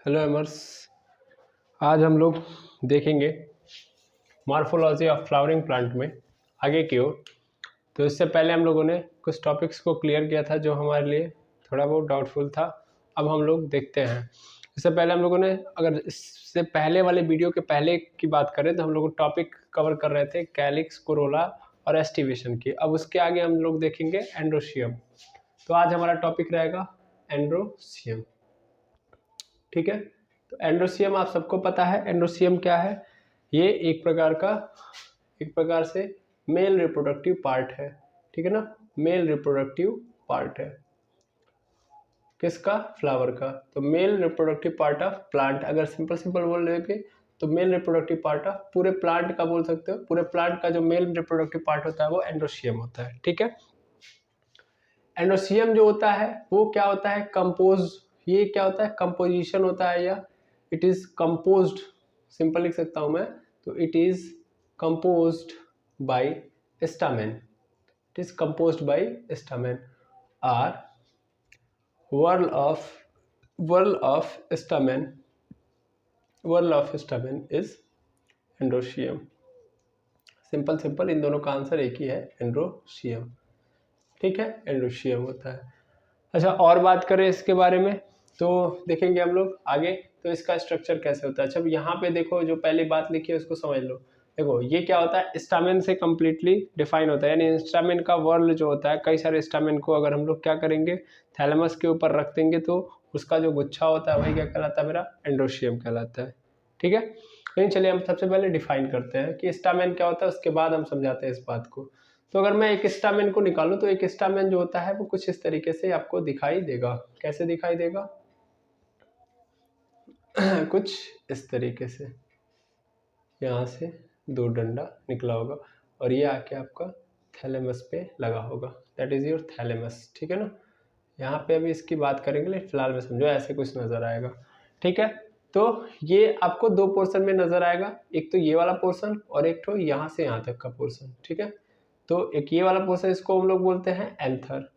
Hello एमर्स, आज हम लोग देखेंगे मॉर्फोलॉजी ऑफ फ्लावरिंग प्लांट में आगे की ओर। तो इससे पहले हम लोगों ने कुछ टॉपिक्स को क्लियर किया था जो हमारे लिए थोड़ा बहुत डाउटफुल था। अब हम लोग देखते हैं। इससे पहले हम लोगों ने, अगर इससे पहले वाले वीडियो के पहले की बात करें तो हम लोग टॉपिक कवर कर रहे थे कैलिक्स, कोरोला और एस्टिवेशन की। अब उसके आगे हम लोग देखेंगे एंड्रोशियम। तो आज हमारा टॉपिक रहेगा एंड्रोशियम। ठीक है, तो एंड्रोशियम आप सबको पता है एंड्रोशियम क्या है। ये एक प्रकार से मेल रिप्रोडक्टिव पार्ट है। ठीक है ना, मेल रिप्रोडक्टिव पार्ट है किसका? फ्लावर का। तो male reproductive part of plant, अगर सिंपल बोल रहे तो मेल रिप्रोडक्टिव पार्ट ऑफ पूरे प्लांट का बोल सकते हो। पूरे प्लांट का जो मेल रिप्रोडक्टिव पार्ट होता है वो एंड्रोशियम होता है। ठीक है, एंड्रोशियम जो होता है वो क्या होता है? कंपोज। ये क्या होता है? कंपोजिशन होता है, या इट इज कंपोज्ड, सिंपल लिख सकता हूं मैं, तो it is composed by stamen. It is composed by stamen or whorl of stamen is androecium. Simple इन दोनों का आंसर एक ही है, एंड्रोशियम। ठीक है, एंड्रोशियम होता है। अच्छा, और बात करें इसके बारे में तो देखेंगे हम लोग आगे। तो इसका स्ट्रक्चर कैसे होता है? अच्छा, यहाँ पे देखो, जो पहली बात लिखी है उसको समझ लो। देखो, ये क्या होता है? स्टामेन से कंप्लीटली डिफाइन होता है, यानी स्टामेन का वर्ल जो होता है, कई सारे स्टामेन को अगर हम लोग क्या करेंगे, थैलेमस के ऊपर रख देंगे तो उसका जो गुच्छा होता है वही क्या कहलाता है? मेरा एंड्रोशियम कहलाता है। ठीक है, लेकिन चलिए हम सबसे पहले डिफाइन करते हैं कि स्टामेन क्या होता है, उसके बाद हम समझाते हैं इस बात को। तो अगर मैं एक स्टामेन को निकालूं तो एक स्टामेन जो होता है वो कुछ इस तरीके से आपको दिखाई देगा। कैसे दिखाई देगा? कुछ इस तरीके से, यहाँ से दो डंडा निकला होगा और ये आके आपका थैलेमस पे लगा होगा। That is your thalamus. ठीक है ना, यहाँ पे अभी इसकी बात करेंगे, लेकिन फिलहाल में समझो ऐसे कुछ नजर आएगा। ठीक है, तो ये आपको दो पोर्शन में नजर आएगा, एक तो ये वाला पोर्शन और एक तो यहाँ से यहाँ तक का पोर्शन। ठीक है, तो एक ये वाला पोर्शन, इसको हम लोग बोलते हैं एंथर।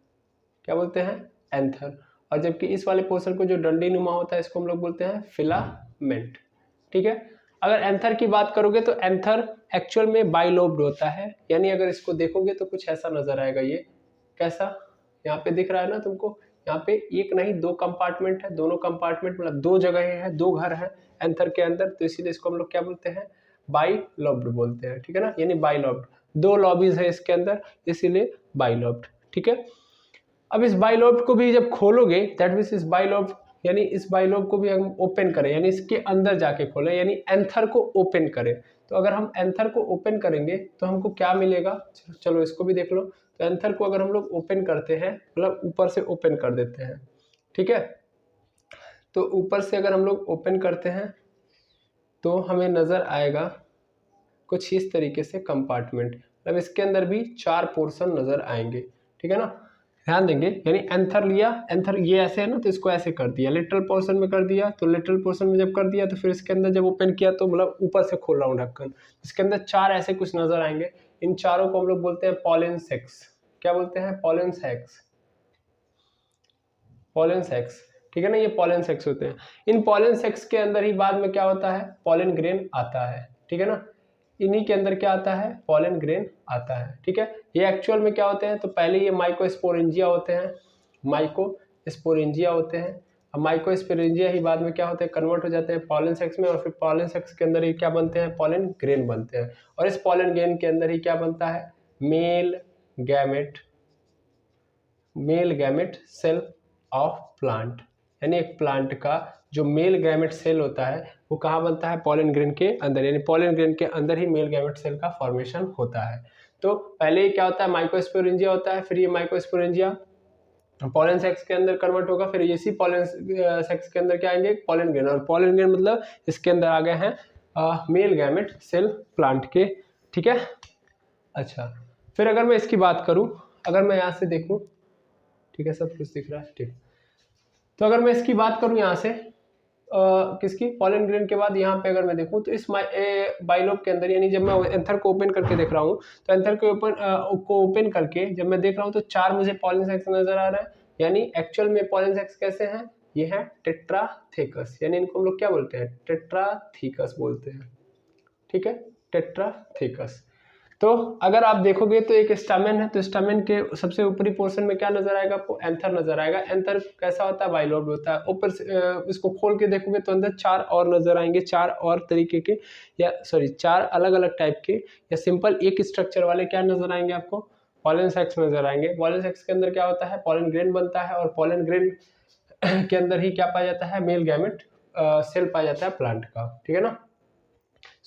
क्या बोलते हैं? एंथर। और जबकि इस वाले पोर्शन को जो डंडी नुमा होता है इसको हम लोग बोलते हैं फिलामेंट। ठीक है, अगर एंथर की बात करोगे तो एंथर एक्चुअल में बाइलोब्ड होता है, यानी अगर इसको देखोगे तो कुछ ऐसा नजर आएगा। ये कैसा? यहाँ पे दिख रहा है ना तुमको, यहाँ पे एक नहीं दो कंपार्टमेंट है, दोनों कंपार्टमेंट मतलब दो जगह है, दो घर है एंथर के अंदर, तो इसीलिए इसको हम लोग क्या बोलते हैं? बाइलोब्ड बोलते हैं। ठीक है ना, यानी बाइलोब्ड, दो लॉबीज है इसके अंदर, इसीलिए बाइलोब्ड। ठीक है, अब इस बाइलोब को भी जब खोलोगे, दैट मीन्स इस बाइलोब, यानी इस बाइलोब को भी हम ओपन करें, यानी इसके अंदर जाके खोलें, यानी एंथर को ओपन करें। तो अगर हम एंथर को ओपन करेंगे तो हमको क्या मिलेगा? चलो इसको भी देख लो। तो एंथर को अगर हम लोग ओपन करते हैं, मतलब ऊपर से ओपन कर देते हैं, ठीक है, तो ऊपर से अगर हम लोग ओपन करते हैं तो हमें नजर आएगा कुछ इस तरीके से कंपार्टमेंट, मतलब इसके अंदर भी चार पोर्शन नजर आएंगे। ठीक है ना, ध्यान देंगे, यानी एंथर लिया, एंथर ये ऐसे है ना, तो इसको ऐसे कर दिया, लिटरल पोर्शन में कर दिया, तो लिटरल पोर्शन में जब कर दिया तो फिर इसके अंदर जब ओपन किया तो मतलब ऊपर से खोल रहा हूँ ढक्कन, इसके अंदर चार ऐसे कुछ नजर आएंगे। इन चारों को हम लोग बोलते हैं पॉलन सेक्स। क्या बोलते हैं? Pollen sex. पॉलन सेक्स, ठीक है ना, ये पॉलन सेक्स होते हैं। इन पॉलन सेक्स के अंदर ही बाद में क्या होता है? पॉलन ग्रेन आता है। ठीक है ना, इन्हीं के अंदर क्या आता है? पॉलन ग्रेन आता है। ठीक है, ये एक्चुअल में क्या होते हैं? तो पहले ये माइकोस्पोरेंजिया होते हैं, माइकोस्पोरेंजिया होते हैं। अब माइकोस्पोरेंजिया ही बाद में क्या होते हैं? कन्वर्ट हो जाते हैं पॉलन सेक्स में, और फिर पॉलन सेक्स के अंदर ही क्या बनते हैं? पॉलन ग्रेन बनते हैं। और इस पॉलन ग्रेन के अंदर ही क्या बनता है? Male gamete cell of plant, यानी एक प्लांट का जो मेल गैमेट सेल होता है वो कहाँ बनता है? पॉलन ग्रेन के अंदर, यानी पॉलन ग्रेन के अंदर ही मेल गैमेट सेल का फॉर्मेशन होता है। तो पहले ही क्या होता है? माइकोस्पोरेंजिया होता है, फिर ये माइकोस्पोरेंजिया पॉलन सेक्स के अंदर कन्वर्ट होगा, फिर इसी पॉलन सेक्स के अंदर क्या आएंगे? Pollen grain. और पॉलन ग्रेन मतलब इसके अंदर आ गए हैं मेल गैमेट सेल प्लांट के। ठीक है, अच्छा, फिर अगर मैं इसकी बात करूं, अगर मैं यहाँ से देखूं, ठीक है, सब कुछ दिख रहा है, ठीक। तो अगर मैं इसकी बात करूं यहाँ से किसकी? पॉलन ग्रेन के बाद यहाँ पे अगर मैं देखूं तो इस बाइलोब के अंदर, यानी जब मैं एंथर को ओपन करके देख रहा हूँ, तो एंथर को ओपन करके जब मैं देख रहा हूँ तो चार मुझे पॉलन सेक्स नजर आ रहा है। यानी एक्चुअल में पॉलन सेक्स कैसे हैं? ये है टेट्राथेकस, यानी इनको हम लोग क्या बोलते हैं, टेट्राथीकस बोलते हैं, ठीक है, टेट्राथेकस। तो अगर आप देखोगे तो एक स्टामेन है, तो स्टामेन के सबसे ऊपरी पोर्शन में क्या नजर आएगा आपको, एंथर नजर आएगा। एंथर कैसा होता है, बाइलोब होता है। ऊपर से इसको खोल के देखोगे तो अंदर 4 और नजर आएंगे, 4 और तरीके के, या सॉरी 4 अलग अलग टाइप के या सिंपल एक स्ट्रक्चर वाले क्या नजर आएंगे आपको, पॉलन सैक्स नजर आएंगे। पॉलन सैक्स के अंदर क्या होता है, पॉलन ग्रेन बनता है, और पॉलन ग्रेन के अंदर ही क्या पाया जाता है, मेल गैमेट सेल पाया जाता है प्लांट का, ठीक है ना।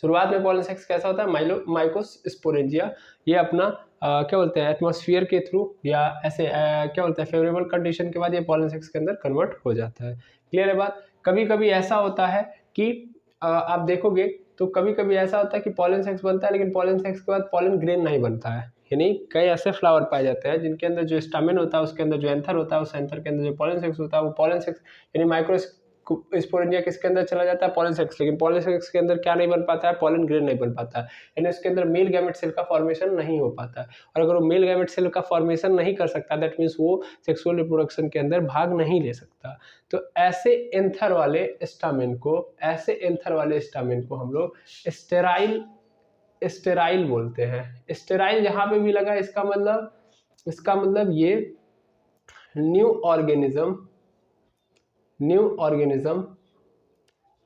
शुरुआत में पॉलन सेक्स कैसा होता है, माइकोस्पोरेंजिया, ये अपना क्या बोलते हैं, एटमॉस्फेयर के थ्रू या ऐसे क्या बोलते हैं, फेवरेबल कंडीशन के बाद ये पॉलन सेक्स के अंदर कन्वर्ट हो जाता है। क्लियर है बात। कभी कभी ऐसा होता है कि आप देखोगे तो कभी कभी ऐसा होता है कि पॉलन सेक्स बनता है, लेकिन पॉलन सेक्स के बाद पॉलन ग्रेन नहीं बनता है, यानी कई ऐसे फ्लावर पाए जाते हैं जिनके अंदर जो स्टामेन होता है उसके अंदर जो एंथर होता है, उस एंथर के अंदर जो पॉलन सेक्स होता है वो पॉलन सेक्स यानी माइक्रोस्पोरेंजिया किसके अंदर चला जाता है, पॉलन सेक्स, लेकिन पॉलन सेक्स के अंदर क्या नहीं बन पाता है, पॉलन ग्रेन नहीं बन पाता है, यानी उसके अंदर मेल गैमेट सेल का फॉर्मेशन नहीं हो पाता है। और अगर वो मेल गैमेट सेल का फॉर्मेशन नहीं कर सकता, दैट मीन्स वो सेक्सुअल रिप्रोडक्शन के अंदर भाग नहीं ले सकता। तो ऐसे एंथर वाले स्टामेन को हम लोग स्टेराइल बोलते हैं। स्टेराइल जहां पे भी लगा इसका मतलब ये न्यू ऑर्गेनिज्म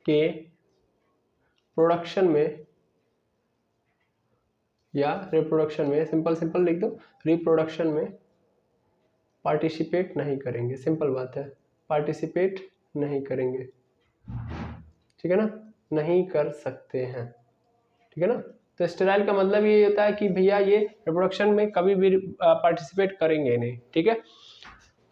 के प्रोडक्शन में या रिप्रोडक्शन में, सिंपल लिख दो, रिप्रोडक्शन में पार्टिसिपेट नहीं करेंगे, सिंपल बात है, पार्टिसिपेट नहीं करेंगे, ठीक है ना, नहीं कर सकते हैं, ठीक है ना। तो स्टेराइल का मतलब ये होता है कि भैया ये रिप्रोडक्शन में कभी भी पार्टिसिपेट करेंगे नहीं, ठीक है।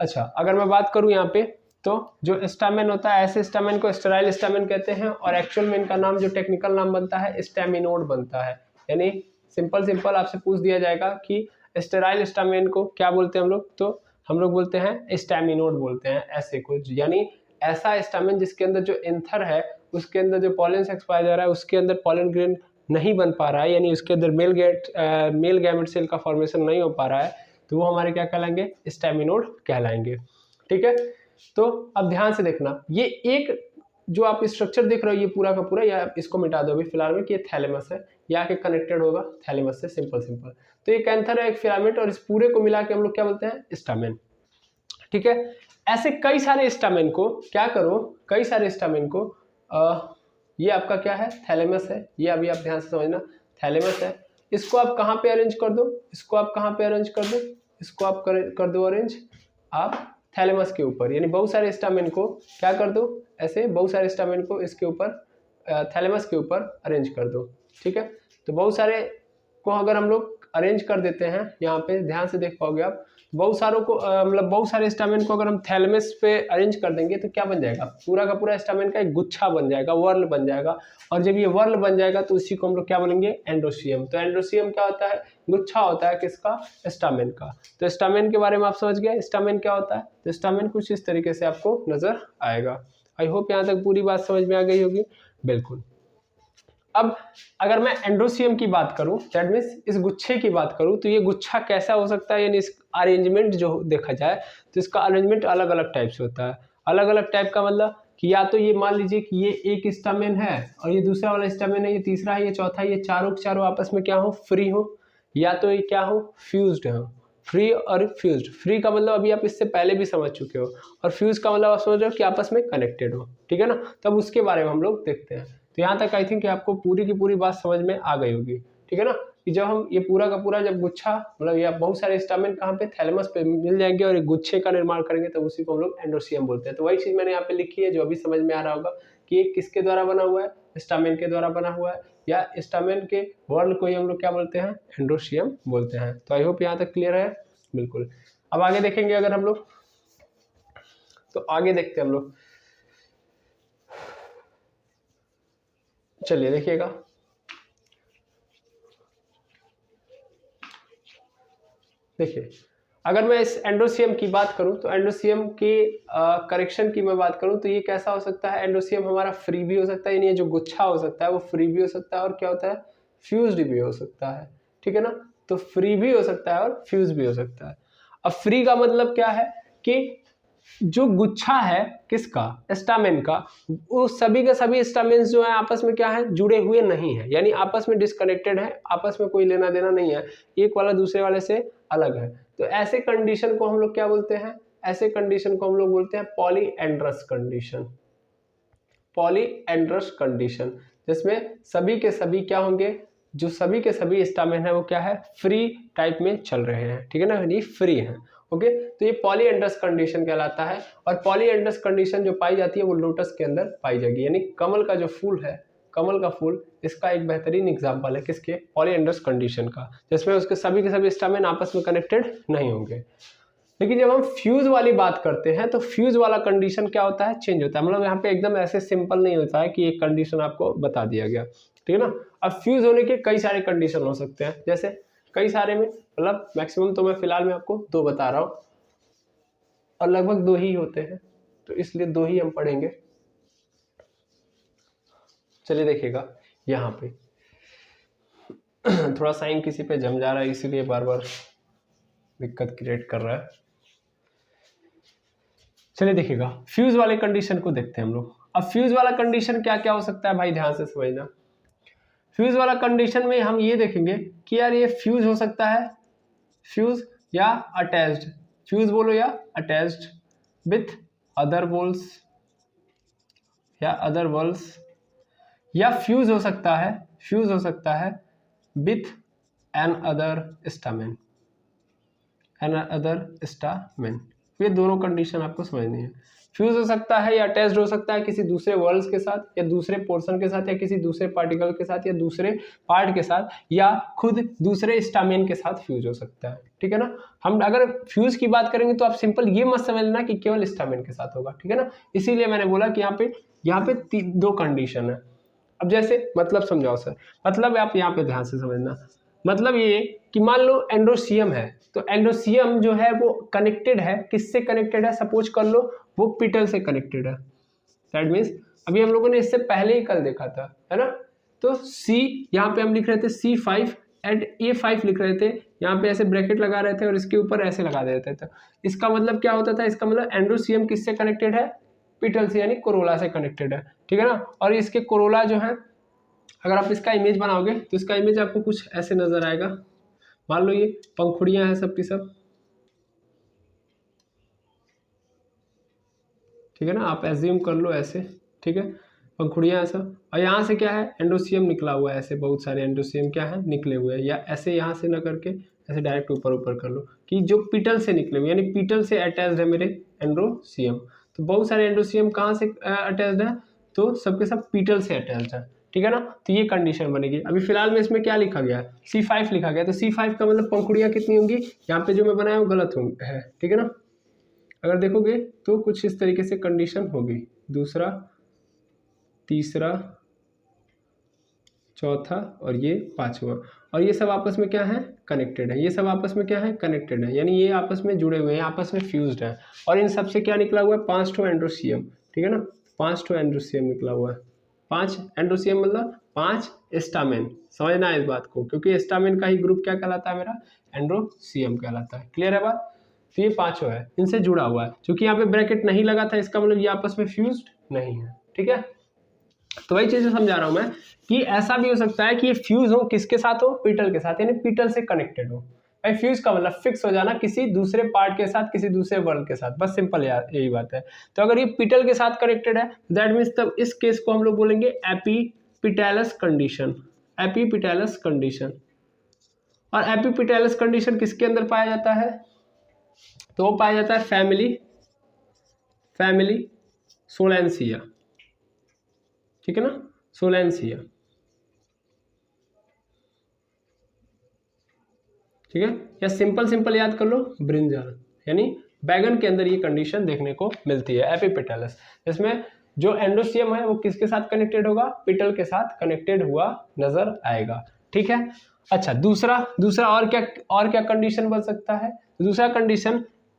अच्छा, अगर मैं बात करूं यहाँ पे तो जो स्टामेन होता है, ऐसे स्टामेन को स्टेराइल स्टामेन कहते हैं, और एक्चुअल में इनका नाम जो टेक्निकल नाम बनता है स्टैमिनोड बनता है। यानी सिंपल आपसे पूछ दिया जाएगा कि स्टेराइल स्टामेन को क्या बोलते हैं हम लोग, तो हम लोग बोलते हैं स्टैमिनोड बोलते हैं ऐसे कुछ, यानी ऐसा स्टामेन जिसके अंदर जो एंथर है उसके अंदर जो पॉलन सेक्स पाया जा रहा है उसके अंदर पॉलन ग्रेन नहीं बन पा रहा है, यानी उसके अंदर मेल गैमेट सेल का फॉर्मेशन नहीं हो पा रहा है, तो वो हमारे क्या कहलाएंगे, स्टैमिनोड कहलाएंगे, ठीक है। तो अब ध्यान से देखना, ये एक जो आप स्ट्रक्चर देख रहे हो ये पूरा का पूरा, या इसको मिटा दो अभी फिलहाल में कि ये थैलेमस है, ये आके कनेक्टेड होगा थैलेमस से, सिंपल। तो ये कैंथर है, एक फिलामेंट, और इस पूरे को मिला के हम लोग क्या बोलते हैं, स्टामेन, ठीक है। ऐसे कई सारे स्टामेन को क्या करो, कई सारे स्टामेन को ये आपका क्या है, थैलेमस है, ये अभी आप ध्यान से समझना, थैलेमस है। इसको आप कहाँ पे अरेंज कर दो, इसको आप कहाँ पे अरेंज कर दो, इसको आप कर दो अरेंज आप थैलेमस के ऊपर, यानी बहुत सारे स्टामेन को क्या कर दो, ऐसे बहुत सारे स्टामेन को इसके ऊपर थैलेमस के ऊपर अरेंज कर दो, ठीक है। तो बहुत सारे को अगर हम लोग अरेंज कर देते हैं, यहाँ पे ध्यान से देख पाओगे आप, बहुत सारों को मतलब बहुत सारे स्टामेन को अगर हम थैलेमस पे अरेंज कर देंगे तो क्या बन जाएगा, पूरा का पूरा स्टामेन का एक गुच्छा बन जाएगा, वर्ल बन जाएगा, और जब ये वर्ल बन जाएगा तो उसी को हम लोग क्या बोलेंगे, एंड्रोसियम। तो एंड्रोसियम क्या होता है, गुच्छा होता है किसका, स्टामेन का। तो स्टामेन के बारे में आप समझ गए, स्टामेन क्या होता है, तो स्टामेन कुछ इस तरीके से आपको नजर आएगा। आई होप यहाँ तक पूरी बात समझ में आ गई होगी, बिल्कुल। अब अगर मैं एंड्रोसियम की बात करूं, दैट मीन्स इस गुच्छे की बात करूं, तो ये गुच्छा कैसा हो सकता है, यानी इस अरेंजमेंट जो देखा जाए तो इसका अरेंजमेंट अलग अलग टाइप से होता है। अलग अलग टाइप का मतलब कि या तो ये मान लीजिए कि ये एक स्टामेन है और ये दूसरा वाला स्टामेन है, ये तीसरा है, ये चौथा है, ये चारों के चारों आपस में क्या हो, फ्री हो, या तो ये क्या हो, फ्यूज्ड हो। फ्री और फ्यूज्ड, फ्री का मतलब अभी आप इससे पहले भी समझ चुके हो, और फ्यूज का मतलब आप समझ रहे हो कि आपस में कनेक्टेड हो, ठीक है ना। तब उसके बारे में हम लोग देखते हैं। तो यहाँ तक आई थिंक कि आपको पूरी की पूरी बात समझ में आ गई होगी, ठीक है ना, कि जब हम ये पूरा का पूरा जब गुच्छा मतलब या बहुत सारे स्टामेन कहाँ पे, थैलेमस पे मिल जाएंगे और एक गुच्छे का निर्माण करेंगे, तो उसी को हम लोग एंड्रोसियम बोलते हैं। तो वही चीज मैंने यहाँ पे लिखी है जो अभी समझ में आ रहा होगा कि ये किसके द्वारा बना हुआ है, स्टामेन के द्वारा बना हुआ है, या स्टामेन के वर्ल को ही हम लोग क्या बोलते हैं, एंड्रोसियम बोलते हैं। तो आई होप यहाँ तक क्लियर है, बिल्कुल। अब आगे देखेंगे अगर हम लोग, तो आगे देखते हैं हम लोग, चलिए देखिएगा। देखिए, अगर मैं इस एंड्रोसियम की बात करूं तो एंड्रोसियम के करेक्शन की मैं बात करूं तो ये कैसा हो सकता है, एंड्रोसियम हमारा फ्री भी हो सकता है, यानी ये जो गुच्छा हो सकता है वो फ्री भी हो सकता है, और क्या होता है, फ्यूज्ड भी हो सकता है, ठीक है ना। तो फ्री भी हो सकता है और फ्यूज भी हो सकता है। अब फ्री का मतलब क्या है कि जो गुच्छा है किसका, स्टामेन का, वो सभी के सभी स्टामेन्स जो है आपस में क्या है, जुड़े हुए नहीं है, यानी आपस में डिस्कनेक्टेड है, आपस में कोई लेना देना नहीं है, एक वाला दूसरे वाले से अलग है। तो ऐसे कंडीशन को हम लोग क्या बोलते हैं, ऐसे कंडीशन को हम लोग बोलते हैं पॉलीएंड्रस कंडीशन। पॉलीएंड्रस कंडीशन जिसमें सभी के सभी क्या होंगे, जो सभी के सभी स्टामेन है वो क्या है, फ्री टाइप में चल रहे हैं, ठीक है ना, यानी फ्री है। ओके, तो ये पॉलीएंड्रस कंडीशन कहलाता है। और पॉलीएंड्रस कंडीशन जो पाई जाती है वो लोटस के अंदर पाई जाएगी, यानी कमल का जो फूल है, कमल का फूल, इसका एक बेहतरीन एग्जांपल है किसके, पॉलीएंड्रस कंडीशन का, जिसमें उसके सभी के सभी स्टामेन आपस में कनेक्टेड नहीं होंगे। लेकिन जब हम फ्यूज वाली बात करते हैं तो फ्यूज वाला कंडीशन क्या होता है, चेंज होता है। मतलब यहाँ पे एकदम ऐसे सिंपल नहीं होता है कि एक कंडीशन आपको बता दिया गया, ठीक है ना। अब फ्यूज होने के कई सारे कंडीशन हो सकते हैं, जैसे कई सारे में मतलब मैक्सिमम तो मैं फिलहाल में आपको 2 बता रहा हूँ, और लगभग 2 ही होते हैं, तो इसलिए 2 ही हम पढ़ेंगे। चलिए देखिएगा यहाँ पे थोड़ा साइन किसी पे जम जा रहा है, इसीलिए बार बार दिक्कत क्रिएट कर रहा है। चलिए देखिएगा फ्यूज वाले कंडीशन को देखते हैं हम लोग। अब फ्यूज वाला कंडीशन क्या क्या हो सकता है भाई, ध्यान से समझना। फ्यूज वाला कंडीशन में हम ये देखेंगे कि यार ये फ्यूज हो सकता है, फ्यूज या अटैच्ड, फ्यूज बोलो या अटैच्ड विथ अदर वॉल्स या अदर वॉल्स, या फ्यूज हो सकता है, फ्यूज हो सकता है with another stamen, another stamen. ये दोनों कंडीशन आपको समझनी है। फ्यूज हो सकता है या अटैच्ड हो सकता है किसी दूसरे वर्ल्स के साथ या दूसरे पोर्शन के साथ या किसी दूसरे पार्टिकल के साथ या दूसरे पार्ट के साथ या खुद दूसरे स्टामेन के साथ फ्यूज हो सकता है, ठीक है ना। हम अगर फ्यूज की बात करेंगे तो आप सिंपल ये मत समझना कि केवल स्टामेन के साथ होगा, ठीक है ना। इसीलिए मैंने बोला कि यहाँ पे 2 कंडीशन है। अब जैसे मतलब समझाओ सर, मतलब आप यहाँ पे ध्यान से समझना। मतलब ये कि मान लो एंड्रोसियम है, तो एंड्रोसियम जो है वो कनेक्टेड है, किससे कनेक्टेड है, सपोज कर लो वो पिटल से कनेक्टेड है। दैट मीन्स अभी हम लोगों ने इससे पहले ही कल देखा था, है ना। तो C यहाँ पे हम लिख रहे थे C5 एंड A5 लिख रहे थे, यहाँ पे ऐसे ब्रैकेट लगा रहे थे और इसके ऊपर ऐसे लगा देते थे। इसका मतलब क्या होता था, इसका मतलब एंड्रोसियम किससे कनेक्टेड है, पिटल से, यानी कोरोला से कनेक्टेड है, ठीक है ना। और इसके कोरोला जो है, अगर आप इसका इमेज बनाओगे तो इसका इमेज आपको कुछ ऐसे नजर आएगा। मान लो ये पंखुड़ियां हैं सबकी सब, ठीक है ना, आप एज्यूम कर लो ऐसे, ठीक है, पंखुड़ियां ऐसा, और यहाँ से क्या है, एंडोसियम निकला हुआ है, ऐसे बहुत सारे एंडोसियम क्या है निकले हुए हैं, या ऐसे यहाँ से ना करके ऐसे डायरेक्ट ऊपर ऊपर कर लो कि जो पीटल से निकले हुए, यानी पीटल से अटैच्ड है मेरे एंड्रोसियम। तो बहुत सारे एंड्रोसियम कहाँ से अटैच्ड है, तो सबके सब पीटल से अटैच्ड है, ठीक है ना। तो ये कंडीशन बनेगी। अभी फिलहाल में इसमें क्या लिखा गया है, C5 लिखा गया, तो C5 का मतलब पंखुड़ियां कितनी होंगी, यहाँ पे जो मैं बनाया वो गलत है, ठीक है ना। अगर देखोगे तो कुछ इस तरीके से कंडीशन होगी, दूसरा, तीसरा, चौथा और ये 5वां, और ये सब आपस में क्या है, कनेक्टेड है, ये सब आपस में क्या है, कनेक्टेड है, यानी ये आपस में जुड़े हुए हैं, आपस में फ्यूज्ड है। और इन सब से क्या निकला हुआ है, 5 एंड्रोसियम, ठीक है ना, 5 एंड्रोसियम निकला हुआ है। 5 एंड्रोसियम मतलब 5 स्टामेन, समझना है इस बात को, क्योंकि स्टामेन का ही ग्रुप क्या कहलाता है मेरा, एंड्रोसियम कहलाता है। क्लियर है बात। तो ये 5 है, इनसे जुड़ा हुआ है, क्योंकि यहाँ पे ब्रैकेट नहीं लगा था, इसका मतलब ये आपस में फ्यूज्ड नहीं है, ठीक है। तो वही चीज समझा रहा हूं मैं कि ऐसा भी हो सकता है कि ये फ्यूज हो किसके साथ हो, पीटल के साथ, यानी पीटल से कनेक्टेड हो। भाई फ्यूज का मतलब फिक्स हो जाना किसी दूसरे पार्ट के साथ, किसी दूसरे वर्ल्ड के साथ, बस सिंपल यही बात है। तो अगर ये पीटल के साथ कनेक्टेड है दैट मीन्स तब इस केस को हम लोग बोलेंगे एपीपिटैलस कंडीशन, एपीपिटैलस कंडीशन। और एपीपिटैलस कंडीशन किसके अंदर पाया जाता है, तो वो पाया जाता है फैमिली सोलेंसिया, ठीक है ना, सोलेंसिया, ठीक है। या सिंपल याद कर लो, ब्रिंजल, यानी बैगन के अंदर ये कंडीशन देखने को मिलती है, एपीपिटैलस। इसमें जो एंडोसियम है वो किसके साथ कनेक्टेड होगा, पिटल के साथ कनेक्टेड हुआ नजर आएगा, ठीक है। अच्छा दूसरा और क्या कंडीशन बन सकता है, दूसरा कंडीशन,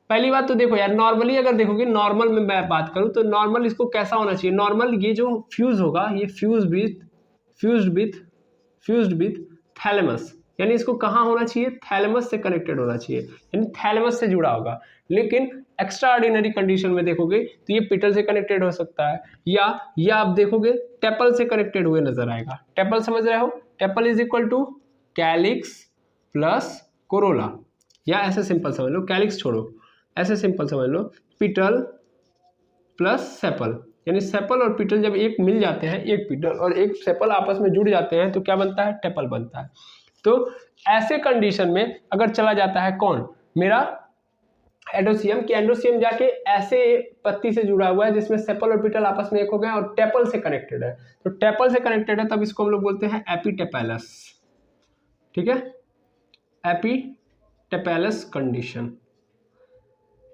पहली बात तो देखो यार, नॉर्मली अगर देखोगे, नॉर्मल में मैं बात करूं तो नॉर्मल इसको कैसा होना चाहिए, नॉर्मल ये जो फ्यूज होगा ये फ्यूज्ड विथ थैलेमस, यानी इसको कहाँ होना चाहिए, थैलेमस से कनेक्टेड होना चाहिए, यानी थैलेमस से जुड़ा होगा। लेकिन एक्स्ट्रा ऑर्डिनरी कंडीशन में देखोगे तो ये पिटल से कनेक्टेड हो सकता है, या आप देखोगे टेपल से कनेक्टेड हुए नजर आएगा। टेपल समझ रहे हो, tepal is equal to calyx plus corolla, या ऐसे सिंपल समझ लो, कैलिक्स छोड़ो, ऐसे सिंपल समझ लो पिटल प्लस सेपल, यानी सेपल और पिटल जब एक मिल जाते हैं, एक पिटल और एक सेपल आपस में जुड़ जाते हैं तो क्या बनता है, टेपल बनता है। तो ऐसे कंडीशन में अगर चला जाता है कौन, मेरा एंडोसियम, कि एंडोसियम जाके ऐसे पत्ती से जुड़ा हुआ है जिसमें सेपल और पिटल आपस में एक हो गए और टेपल से कनेक्टेड है, तो टेपल से कनेक्टेड है, तब इसको हम लोग बोलते हैं एपिटेपेलस। ठीक है, एपिटेपेलस कंडीशन,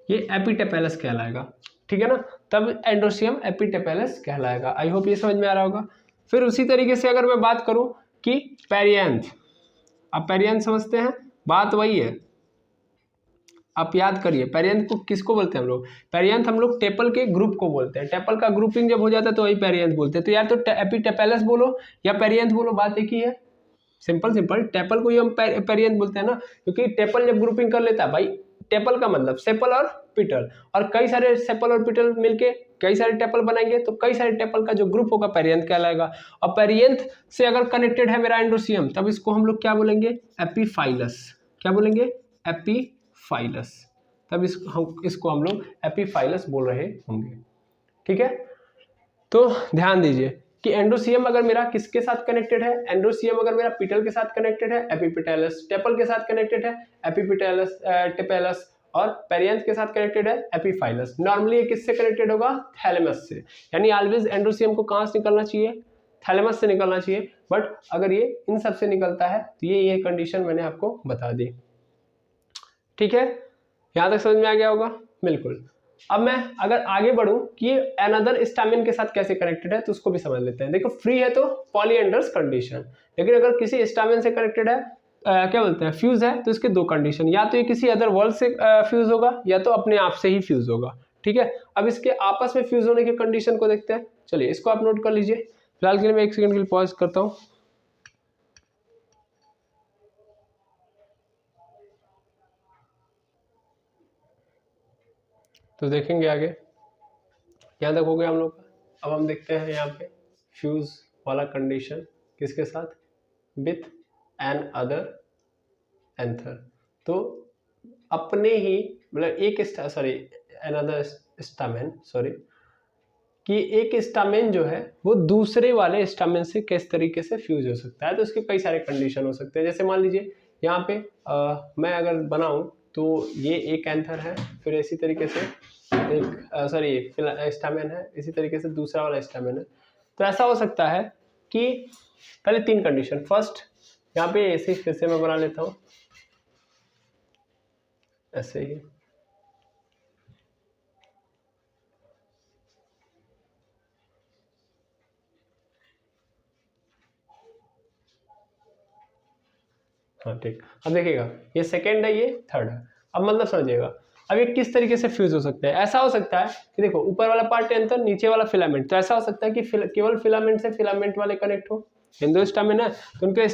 ये एपिटेपेलस कहलाएगा। ठीक है ना, तब एंडोसियम एपिटेपेलस कहलाएगा। आई होप ये समझ में आ रहा होगा। फिर उसी तरीके से अगर मैं बात करूं कि पेरियंथ, अब पेरियंथ समझते हैं, बात वही है, आप याद करिए पेरियंथ को किसको बोलते हैं हम लोग, पेरियंथ हम लोग टेपल के ग्रुप को बोलते हैं, टेपल का ग्रुपिंग जब हो जाता है तो वही पेरियंथ बोलते हैं। तो यार तो एपिटेपेलस बोलो या पेरियंथ बोलो, बात एक ही है, सिंपल सिंपल। टेपल को ही हम पेरियंथ बोलते हैं ना, क्योंकि टेपल जब ग्रुपिंग कर लेता है भाई, टेपल का मतलब सेपल और पिटल, और कई सारे सेपल और पिटल मिलके कई सारे टेपल बनाएंगे, तो कई सारे टेपल का जो ग्रुप होगा पेरियंथ कहलाएगा। और पेरियंथ से अगर कनेक्टेड है मेरा एंडोसियम, तब इसको हम लोग क्या बोलेंगे, एपीफाइलस। क्या बोलेंगे, एपीफाइलस। तब इसको हम लोग एपीफाइलस बोल रहे होंगे। ठीक है, तो ध्यान दीजिए कि एंडोसियम अगर मेरा किसके साथ कनेक्टेड है, एंडोसियम अगर मेरा पिटल के साथ कनेक्टेड है एपिपिटेलस, टेपल के साथ कनेक्टेड है एपिपिटेलस टेपेलस, और पेरियंथ के साथ कनेक्टेड है एपिफाइलस। नॉर्मली ये किससे कनेक्टेड होगा, थैलेमस से, यानी ऑलवेज एंडोसियम को कहां से निकलना चाहिए, थैलेमस से निकलना चाहिए। बट अगर ये इन सब से निकलता है तो ये कंडीशन मैंने आपको बता दी। ठीक है, यहां तक समझ में आ गया होगा, बिल्कुल। अब मैं अगर आगे बढ़ूं कि ये अनदर स्टामिन के साथ कैसे कनेक्टेड है तो उसको भी समझ लेते हैं। देखो फ्री है तो पॉलीएंडर्स कंडीशन, लेकिन अगर किसी स्टामिन से कनेक्टेड है, क्या बोलते हैं, फ्यूज है, तो इसके दो कंडीशन, या तो ये किसी अदर वर्ल्ड से फ्यूज होगा या तो अपने आप से ही फ्यूज होगा। ठीक है, अब इसके आपस में फ्यूज होने की कंडीशन को देखते हैं। चलिए इसको आप नोट कर लीजिए। फिलहाल के लिए मैं 1 सेकंड के लिए पॉज करता हूँ। तो देखेंगे आगे, यहाँ तक हो गया हम लोग का। अब हम देखते हैं यहाँ पे फ्यूज वाला कंडीशन किसके साथ, विथ एन अदर एंथर। तो अपने ही मतलब एक सॉरी अनदर स्टामेन, सॉरी, कि एक स्टामेन जो है वो दूसरे वाले स्टामेन से किस तरीके से फ्यूज हो सकता है। तो इसके कई सारे कंडीशन हो सकते हैं, जैसे मान लीजिए यहाँ पे मैं अगर बनाऊं तो ये एक एंथर है, फिर इसी तरीके से एक सॉरी स्टामेन है, इसी तरीके से दूसरा वाला स्टामेन है। तो ऐसा हो सकता है कि पहले 3 कंडीशन, फर्स्ट यहाँ पे ऐसे फिर से मैं बना लेता हूँ ऐसे ही, हाँ ठीक। अब देखिएगा ये सेकेंड है, ये थर्ड है। अब मतलब समझिएगा अब ये किस तरीके से फ्यूज हो सकता है। ऐसा हो सकता है कि देखो ऊपर वाला पार्ट एंथर, नीचे वाला फिलामेंट, तो ऐसा हो सकता है कि केवल फिलामेंट से फिलामेंट वाले कनेक्ट हो, हिंदू स्टामिन है तो उनके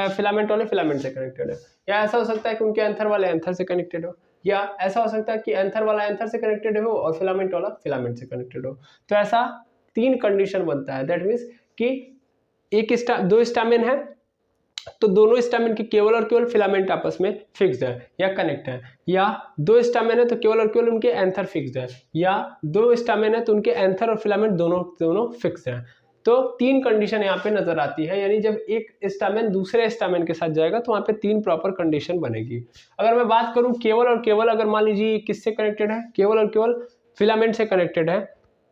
फिलामेंट वाले फिलामेंट से कनेक्टेड है, या ऐसा हो सकता है कि उनके एंथर वाले एंथर से कनेक्टेड हो, या ऐसा हो सकता है कि एंथर वाला एंथर से कनेक्टेड हो और फिलामेंट वाला फिलामेंट से कनेक्टेड हो। तो ऐसा 3 कंडीशन बनता है। दैट मीन्स कि दो स्टामिन है तो दोनों स्टामिन के केवल और केवल फिलामेंट आपस में फिक्स्ड है या कनेक्ट है, या दो स्टामिन है तो केवल और केवल उनके एंथर फिक्स्ड है, या दो स्टामिन है तो उनके एंथर और फिलामेंट दोनों फिक्स है। तो 3 कंडीशन यहाँ पे नजर आती है, यानी जब एक स्टामिन दूसरे स्टामिन के साथ जाएगा तो वहाँ पे 3 प्रॉपर कंडीशन बनेगी। अगर मैं बात करूँ केवल और केवल, अगर मान लीजिए किससे कनेक्टेड है, केवल और केवल फिलामेंट से कनेक्टेड है,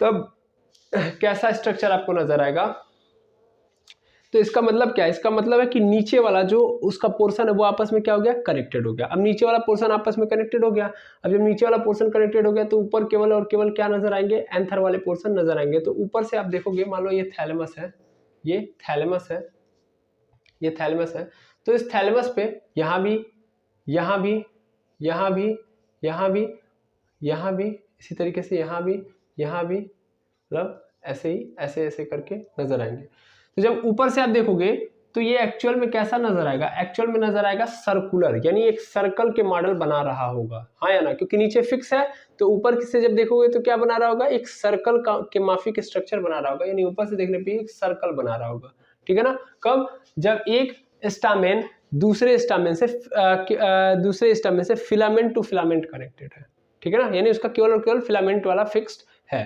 तब कैसा स्ट्रक्चर आपको नजर आएगा। तो इसका मतलब क्या है, इसका मतलब है कि नीचे वाला जो उसका पोर्शन है वो आपस में क्या हो गया, कनेक्टेड हो गया। अब नीचे वाला पोर्शन आपस में कनेक्टेड हो गया, अब जब नीचे वाला पोर्शन कनेक्टेड हो गया तो ऊपर केवल और केवल क्या नजर आएंगे, एंथर वाले पोर्शन नजर आएंगे। तो ऊपर से आप देखोगे, मान लो ये थैलेमस है, ये थैलेमस है, ये थैलेमस है, तो इस थैलेमस पे यहाँ भी, यहाँ भी, यहाँ भी, यहाँ भी, यहाँ भी, इसी तरीके से यहाँ भी, यहाँ भी, मतलब ऐसे ही ऐसे ऐसे करके नजर आएंगे। तो जब ऊपर से आप देखोगे तो ये एक्चुअल में कैसा नजर आएगा, एक्चुअल में नजर आएगा सर्कुलर, यानी एक सर्कल के मॉडल बना रहा होगा, हाँ या ना, क्योंकि नीचे फिक्स है तो ऊपर से जब देखोगे तो क्या बना रहा होगा, एक सर्कल का के माफिक स्ट्रक्चर बना रहा होगा, यानी ऊपर से देखने पे एक सर्कल बना रहा होगा, ठीक है ना। कब, जब एक स्टामेन दूसरे स्टामेन से फिलामेंट टू फिलामेंट कनेक्टेड है, ठीक है ना, यानी उसका केवल और केवल फिलामेंट वाला फिक्स्ड है,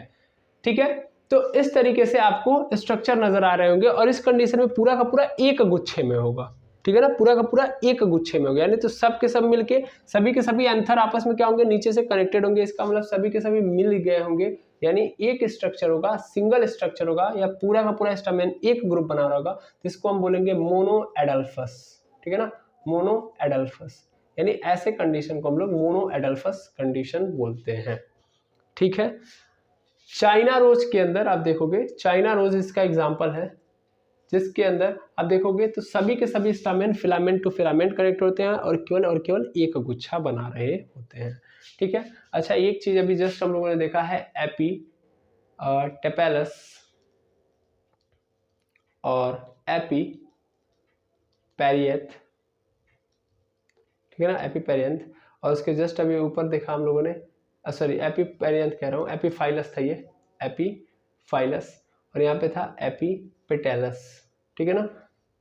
ठीक है। तो इस तरीके से आपको स्ट्रक्चर नजर आ रहे होंगे और इस कंडीशन में पूरा का पूरा एक गुच्छे में होगा, ठीक है ना, पूरा का पूरा एक गुच्छे में होगा, यानी तो सब के सब मिलके सभी के सभी एंथर आपस में क्या होंगे, नीचे से कनेक्टेड होंगे, इसका मतलब सभी के सभी मिल गए होंगे, यानी एक स्ट्रक्चर होगा, सिंगल स्ट्रक्चर होगा, या पूरा का पूरा स्टामेन एक ग्रुप बना रहा होगा, जिसको हम बोलेंगे मोनो एडल्फस, ठीक है ना, मोनो एडल्फस, यानी ऐसे कंडीशन को हम लोग मोनो एडल्फस कंडीशन बोलते हैं, ठीक है। चाइना रोज के अंदर आप देखोगे, चाइना रोज इसका एग्जांपल है, जिसके अंदर आप देखोगे तो सभी के सभी stamen filament to filament connect होते हैं और केवल एक गुच्छा बना रहे होते हैं, ठीक है। अच्छा, एक चीज अभी जस्ट हम लोगों ने देखा है, एपी टेपेलस और एपी पेरिएथ, ठीक है ना, एपी पेरिएंथ, और उसके जस्ट अभी ऊपर देखा हम लोगों ने, सॉरी एपी पेरिएंथ कह रहा हूँ, एपीफाइलस था ये, एपीफाइलस, और यहाँ पे था एपीपेटेलस, ठीक है ना।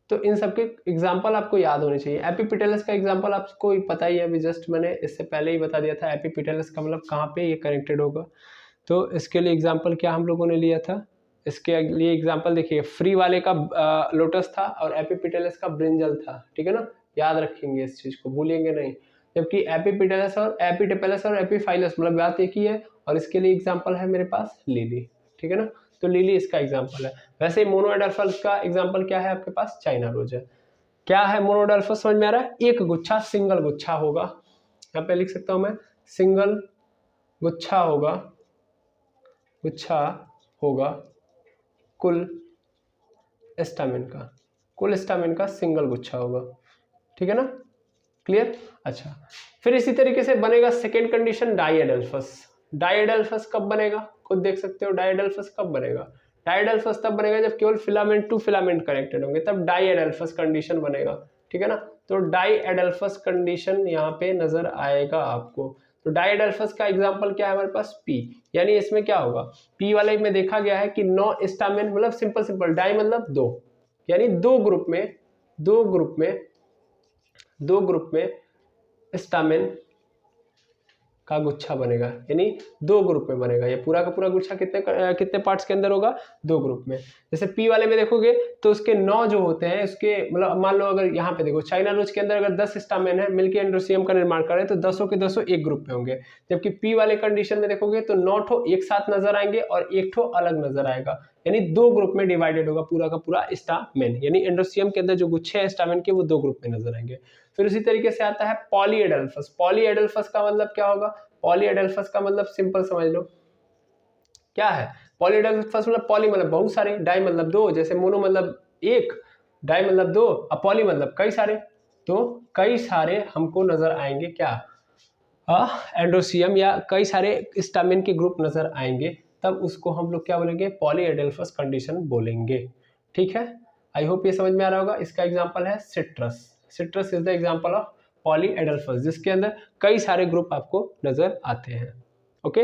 तो इन सब के एग्जाम्पल आपको याद होने चाहिए। एपीपेटेलस का एग्जाम्पल आपको पता ही है, अभी जस्ट मैंने इससे पहले ही बता दिया था, एपीपेटेलस का मतलब कहाँ पे ये कनेक्टेड होगा। तो इसके लिए एग्जाम्पल क्या हम लोगों ने लिया था, इसके लिए एग्जाम्पल देखिए, फ्री वाले का लोटस था और एपीपेटेलस का ब्रिंजल था, ठीक है ना, याद रखेंगे इस चीज को, भूलेंगे नहीं। जबकि एपीपेटेलस और एपीटेपेलस और एपीफाइलस मतलब बात एक ही है, और इसके लिए एग्जाम्पल है मेरे पास लिली, ठीक है ना, तो लिली इसका एग्जाम्पल है। वैसे ही मोनोएडल्फस का एग्जाम्पल क्या है आपके पास, चाइना रोज है। क्या है मोनोएडल्फस, समझ में आ रहा है, एक गुच्छा, सिंगल गुच्छा होगा, यहाँ पे लिख सकता हूं मैं, सिंगल गुच्छा होगा, गुच्छा होगा कुल स्टामिन का, कुल स्टामिन का सिंगल गुच्छा होगा, ठीक है ना, क्लियर। अच्छा, फिर इसी तरीके से बनेगा सेकेंड कंडीशन, डाइएडल्फस। डाइएडल्फस कब बनेगा, खुद देख सकते हो, डाइएडल्फस कब बनेगा, डाइएडल्फस तब बनेगा जब केवल फिलामेंट टू फिलामेंट कनेक्टेड होंगे, तब डाइएडल्फस कंडीशन बनेगा, ठीक है ना। तो डाइएडल्फस कंडीशन यहाँ पे नजर आएगा आपको। तो डाइएडल्फस का एग्जांपल क्या है हमारे पास, पी, यानी इसमें क्या होगा, पी वाले में देखा गया है कि 9 स्टामेन, मतलब सिंपल डाई मतलब दो, यानी दो ग्रुप में स्टामेन का गुच्छा बनेगा, यानी दो ग्रुप में बनेगा, ये पूरा का पूरा गुच्छा कितने पार्ट्स के अंदर होगा, दो ग्रुप में। जैसे पी वाले में देखोगे तो उसके 9 जो होते हैं, उसके मतलब मान लो अगर यहाँ पे देखो चाइना रोज के अंदर अगर 10 स्टामेन है मिलकर एंड्रोसियम का निर्माण कर रहे हैं, तो 10 के 10 एक ग्रुप में होंगे। जबकि पी वाले कंडीशन में देखोगे तो 9 ठो एक साथ नजर आएंगे और एक ठो अलग नजर आएगा, यानी दो ग्रुप में डिवाइडेड होगा पूरा का पूरा स्टामेन, यानी एंड्रोसियम के अंदर जो गुच्छे हैं स्टामेन के, वो दो ग्रुप में नजर आएंगे। फिर उसी तरीके से आता है पॉलीएडल्फस। पॉलीएडल्फस का मतलब क्या होगा, पॉलीएडल्फस का मतलब सिंपल समझ लो क्या है, पॉलीएडल्फस मतलब पॉली मतलब बहुत सारे, डाई मतलब दो, जैसे मोनो मतलब एक, डाई मतलब दो, और पॉली मतलब कई सारे, तो कई सारे हमको नजर आएंगे क्या, एंड्रोसियम या कई सारे स्टामिन के ग्रुप नजर आएंगे, तब उसको हम लोग क्या बोलेंगे, पॉलीएडल्फस कंडीशन बोलेंगे, ठीक है। आई होप ये समझ में आ रहा होगा। इसका एग्जांपल है citrus. Citrus is the example of polyadelphous, जिसके अंदर कई सारे ग्रुप आपको नजर आते हैं, ओके।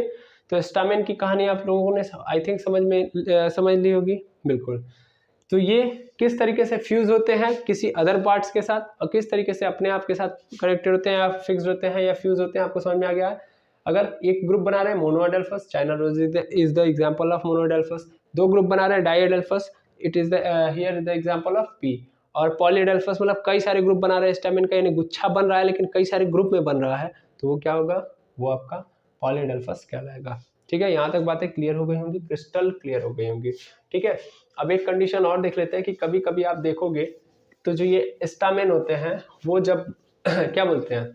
तो स्टामिन की कहानी आप लोगों ने आई थिंक समझ ली होगी, बिल्कुल। तो ये किस तरीके से फ्यूज होते हैं किसी अदर पार्ट्स के साथ, और किस तरीके से अपने आप के साथ कनेक्टेड होते हैं, या फिक्स्ड होते हैं या फ्यूज होते हैं, आपको समझ में आ गया है। अगर एक ग्रुप बना रहे हैं monoadelphous, China rose is the example of monoadelphous. दो ग्रुप बना रहे हैं diadelphous, it is the here the example of pea. और पॉलीएडल्फस मतलब कई सारे ग्रुप बना रहे हैं स्टामिन का, यानी गुच्छा बन रहा है लेकिन कई सारे ग्रुप में बन रहा है, तो वो क्या होगा, वो आपका पॉलीएडल्फस कहलाएगा, ठीक है। यहाँ तक बातें क्लियर हो गई होंगी, क्रिस्टल क्लियर हो गई होंगी, ठीक है। अब एक कंडीशन और देख लेते हैं कि कभी कभी आप देखोगे तो जो ये स्टामेन होते हैं वो जब क्या बोलते हैं,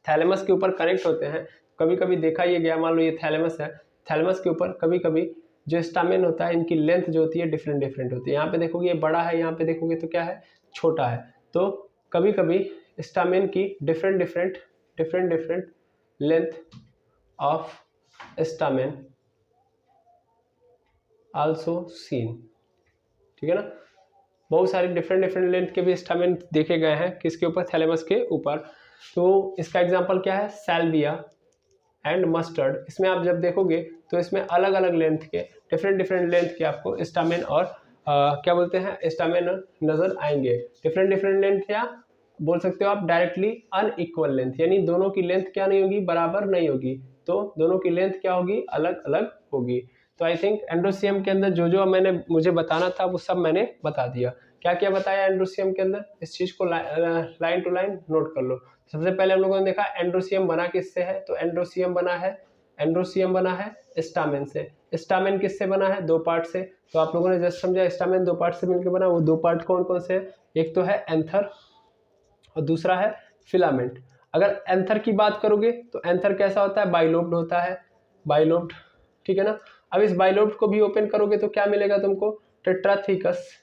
थैलेमस के ऊपर कनेक्ट होते हैं, कभी कभी देखा ये गया, मान लो ये थैलेमस है, थैलेमस के ऊपर कभी कभी जो स्टामेन होता है इनकी लेंथ जो होती है डिफरेंट डिफरेंट होती है। यहाँ पे देखोगे ये बड़ा है, यहाँ पे देखोगे तो क्या है, छोटा है। तो कभी कभी स्टामेन की different different length of stamen also seen, ठीक है ना। बहुत सारे डिफरेंट लेंथ के भी स्टामेन देखे गए हैं किसके ऊपर, थैलेमस के ऊपर। तो इसका एग्जांपल क्या है, सैल्विया एंड मस्टर्ड। इसमें आप जब देखोगे तो इसमें अलग अलग लेंथ के डिफरेंट लेंथ के आपको स्टामेन और क्या बोलते हैं स्टामेन नजर आएंगे। डिफरेंट लेंथ या बोल सकते हो आप डायरेक्टली अनइक्वल लेंथ, यानी दोनों की लेंथ क्या नहीं होगी, बराबर नहीं होगी, तो दोनों की लेंथ क्या होगी, अलग अलग होगी। तो आई थिंक एंड्रोसियम के अंदर जो जो मुझे बताना था वो सब मैंने बता दिया। क्या क्या बताया एंड्रोसियम के अंदर, इस चीज को लाइन टू लाइन नोट कर लो। सबसे पहले हम लोगों ने देखा एंड्रोसियम बना किससे है, तो एंड्रोसियम बना है स्टामेन से। स्टामेन किससे बना है, दो पार्ट से। तो आप लोगों ने जस्ट समझा स्टामेन दो पार्ट से मिलकर बना, वो दो पार्ट कौन कौन से हैं, एक तो है एंथर और दूसरा है फिलामेंट। अगर एंथर की बात करोगे तो एंथर कैसा होता है, बाइलोब्ड होता है, बाइलोब्ड, ठीक है ना। अब इस बाइलोब्ड को भी ओपन करोगे तो क्या मिलेगा तुमको, टेट्राथीकस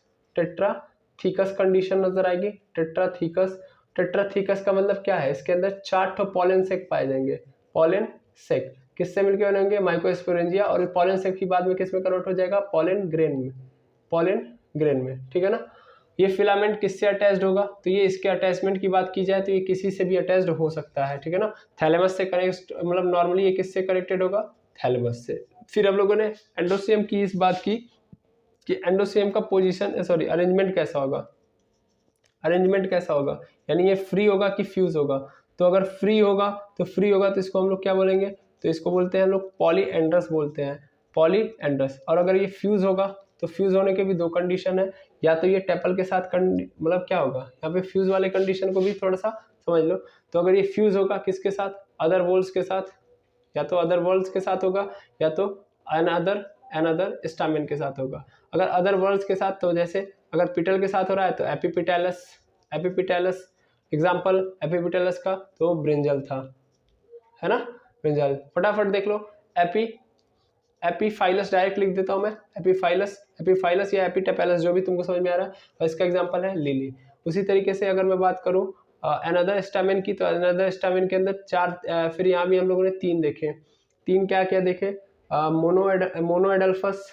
कंडीशन नजर आएगी। टेट्राथीकस का मतलब क्या है, इसके अंदर 4 ठो पॉलन सेक पाए जाएंगे। पॉलन सेक किससे मिलकर बनेंगे, माइकोस्पोरेंजिया, और पॉलन सेक की बाद में किस में कन्वर्ट हो जाएगा, पॉलन ग्रेन में, ठीक है ना। ये फिलामेंट किससे अटैच्ड होगा, तो ये इसके अटैचमेंट की बात की जाए तो ये किसी से भी अटैच्ड हो सकता है, ठीक है ना। थैलेमस से कनेक्ट, मतलब नॉर्मली ये किससे कनेक्टेड होगा, थैलेमस से। फिर हम लोगों ने एंडोसियम की इस बात की कि एंडोसियम का अरेंजमेंट कैसा होगा, यानी ये फ्री होगा कि फ्यूज होगा। तो अगर फ्री होगा तो इसको हम लोग क्या बोलेंगे, तो इसको बोलते हैं हम लोग पॉलीएंड्रस बोलते हैं, पॉलीएंड्रस। और अगर ये फ्यूज होगा तो फ्यूज होने के भी दो कंडीशन है, या तो ये टेपल के साथ मतलब क्या होगा, यहाँ पे फ्यूज वाले कंडीशन को भी थोड़ा सा समझ लो। तो अगर ये फ्यूज होगा किसके साथ, अदर वोल्स के साथ, या तो अदर वोल्स के साथ होगा या तो अनदर स्टामेन के साथ होगा। अगर अदर वोल्स के साथ, तो जैसे अगर पिटल के साथ हो रहा है तो एपिपिटेलस, एग्जाम्पल एपिपिटेलस का तो ब्रिंजल था, है ना, ब्रिंजल। फटाफट देख लो, एपीफाइलस डायरेक्ट लिख देता हूं मैं, एपीफाइलस या एपिटेपेलस, जो भी तुमको समझ में आ रहा है। और इसका एग्जांपल है लिली। उसी तरीके से अगर मैं बात करूं अनदर स्टामेन की, तो अनदर स्टामेन के अंदर 4, फिर यहाँ भी हम लोगों ने 3 देखे। 3 क्या क्या देखे, मोनोएडल्फस,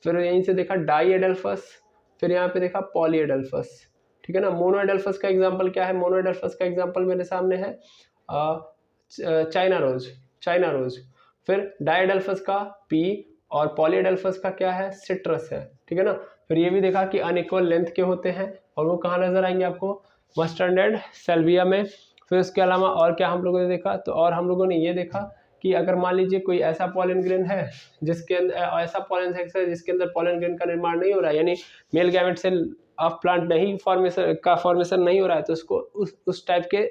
फिर यहीं से देखा डाईएडल्फस, फिर यहाँ पे देखा पॉलीएडल्फस, ठीक है ना। मोनोएडल्फस का एग्जांपल क्या है, मोनोएडल्फस का एग्जांपल मेरे सामने है चाइना रोज। फिर डाईएडल्फस का पी, और पॉलीएडल्फस का क्या है, सिट्रस है, ठीक है ना। फिर ये भी देखा कि अनइक्वल लेंथ के होते हैं, और वो कहाँ नजर आएंगे आपको, मस्टर्ड एंड सैल्विया में। फिर उसके अलावा और क्या हम लोगों ने देखा, तो और हम लोगों ने ये देखा कि अगर मान लीजिए कोई ऐसा पॉलन ग्रेन है जिसके अंदर ऐसा पॉलन सेक्स है जिसके अंदर पॉलन ग्रेन का निर्माण नहीं हो रहा है, यानी मेल गैमेट से ऑफ प्लांट नहीं फॉर्मेशन नहीं हो रहा है, तो उसको उस टाइप के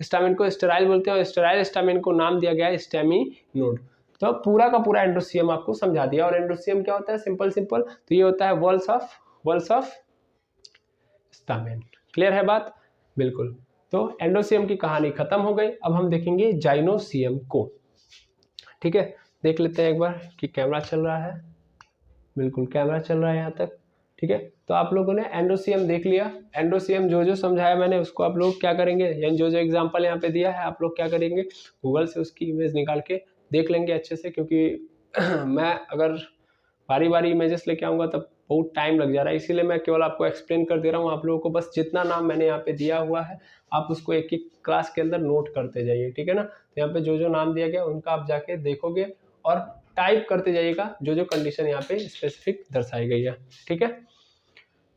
स्टामेन को स्टेराइल बोलते हैं, और स्टेराइल स्टामेन को नाम दिया गया है स्टेमिनोड। तो पूरा का पूरा एंड्रोसियम आपको समझा दिया। और एंड्रोसियम क्या होता है, सिंपल तो ये होता है वॉल्स ऑफ स्टामेन। क्लियर है बात, बिल्कुल। तो एंडोसियम की कहानी खत्म हो गई। अब हम देखेंगे जाइनोसियम को, ठीक है। देख लेते हैं एक बार कि कैमरा चल रहा है, बिल्कुल कैमरा चल रहा है यहाँ तक, ठीक है। तो आप लोगों ने एंडोसियम देख लिया। एंडोसियम जो जो समझाया मैंने उसको आप लोग क्या करेंगे, यानी जो जो एग्जांपल यहाँ पे दिया है आप लोग क्या करेंगे, गूगल से उसकी इमेज निकाल के देख लेंगे अच्छे से, क्योंकि मैं अगर बारी बारी इमेजेस लेके आऊँगा तब बहुत टाइम लग जा रहा है, इसीलिए मैं केवल आपको एक्सप्लेन कर दे रहा हूँ। आप लोगों को बस जितना नाम मैंने यहाँ पे दिया हुआ है आप उसको एक एक क्लास के अंदर नोट करते जाइए, ठीक है ना। तो यहाँ पे जो जो नाम दिया गया उनका आप जाके देखोगे और टाइप करते जाइएगा जो जो कंडीशन यहाँ पे स्पेसिफिक दर्शाई गई है, ठीक है।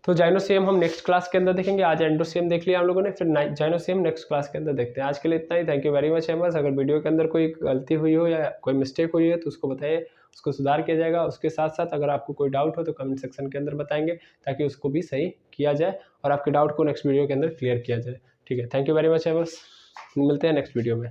तो जाइनोसियम हम नेक्स्ट क्लास के अंदर देखेंगे। आज एंडोसियम देख लिया हम लोगों ने, फिर जाइनोसियम नेक्स्ट क्लास के अंदर देखते हैं। आज के लिए इतना ही। Thank you very much aimers. अगर वीडियो के अंदर कोई गलती हुई हो या कोई मिस्टेक हुई है तो उसको बताइए, उसको सुधार किया जाएगा। उसके साथ साथ अगर आपको कोई डाउट हो तो कमेंट सेक्शन के अंदर बताएंगे ताकि उसको भी सही किया जाए और आपके डाउट को नेक्स्ट वीडियो के अंदर क्लियर किया जाए, ठीक है। थैंक यू वेरी मच एमर्स, मिलते हैं नेक्स्ट वीडियो में।